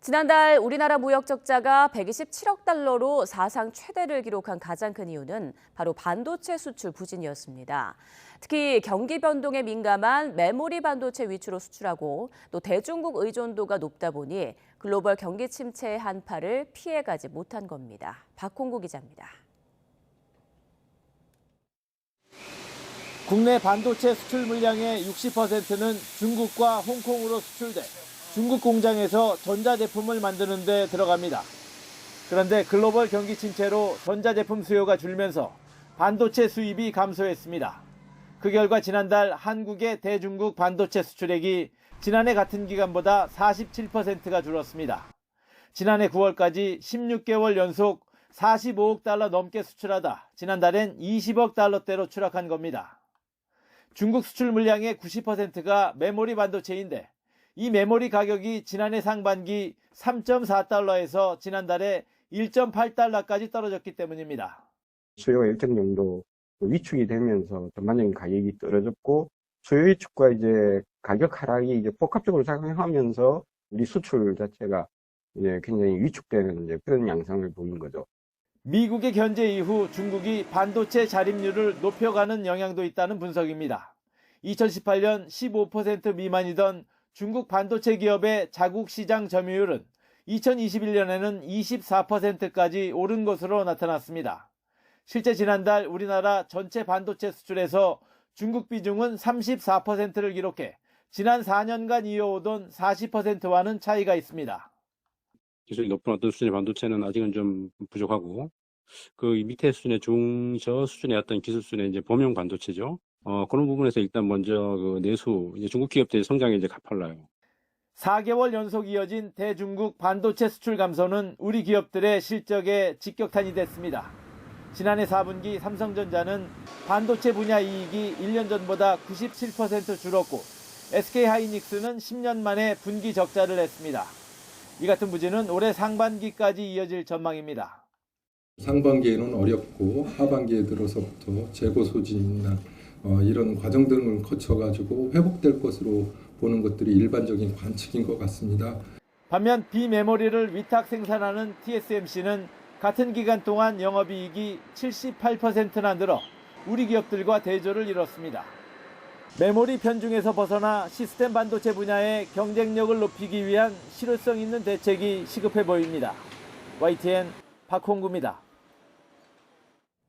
지난달 우리나라 무역 적자가 127억 달러로 사상 최대를 기록한 가장 큰 이유는 바로 반도체 수출 부진이었습니다. 특히 경기 변동에 민감한 메모리 반도체 위주로 수출하고 또 대중국 의존도가 높다 보니 글로벌 경기 침체의 한파를 피해가지 못한 겁니다. 박홍구 기자입니다. 국내 반도체 수출 물량의 60%는 중국과 홍콩으로 수출돼 중국 공장에서 전자제품을 만드는 데 들어갑니다. 그런데 글로벌 경기 침체로 전자제품 수요가 줄면서 반도체 수입이 감소했습니다. 그 결과 지난달 한국의 대중국 반도체 수출액이 지난해 같은 기간보다 47%가 줄었습니다. 지난해 9월까지 16개월 연속 45억 달러 넘게 수출하다 지난달엔 20억 달러대로 추락한 겁니다. 중국 수출 물량의 90%가 메모리 반도체인데 이 메모리 가격이 지난해 상반기 3.4달러에서 지난달에 1.8달러까지 떨어졌기 때문입니다. 수요가 일정 정도 위축이 되면서 전반적인 가격이 떨어졌고 수요 위축과 이제 가격 하락이 이제 복합적으로 작용하면서 우리 수출 자체가 이제 굉장히 위축되는 이제 그런 양상을 보인 거죠. 미국의 견제 이후 중국이 반도체 자립률을 높여가는 영향도 있다는 분석입니다. 2018년 15% 미만이던 중국 반도체 기업의 자국 시장 점유율은 2021년에는 24%까지 오른 것으로 나타났습니다. 실제 지난달 우리나라 전체 반도체 수출에서 중국 비중은 34%를 기록해 지난 4년간 이어오던 40%와는 차이가 있습니다. 기술이 높은 어떤 수준의 반도체는 아직은 좀 부족하고 그 밑에 수준의 중저 수준의 어떤 기술 수준의 이제 범용 반도체죠. 그런 부분에서 일단 먼저 그 내수 이제 중국 기업들의 성장이 이제 가팔라요. 4개월 연속 이어진 대중국 반도체 수출 감소는 우리 기업들의 실적에 직격탄이 됐습니다. 지난해 4분기 삼성전자는 반도체 분야 이익이 1년 전보다 97% 줄었고 SK하이닉스는 10년 만에 분기 적자를 냈습니다. 이 같은 부진은 올해 상반기까지 이어질 전망입니다. 상반기에는 어렵고 하반기에 들어서부터 재고 소진이나 이런 과정 등을 거쳐가지고 회복될 것으로 보는 것들이 일반적인 관측인 것 같습니다. 반면 비메모리를 위탁 생산하는 TSMC는 같은 기간 동안 영업이익이 78%나 늘어 우리 기업들과 대조를 이뤘습니다. 메모리 편중에서 벗어나 시스템 반도체 분야의 경쟁력을 높이기 위한 실효성 있는 대책이 시급해 보입니다. YTN 박홍구입니다.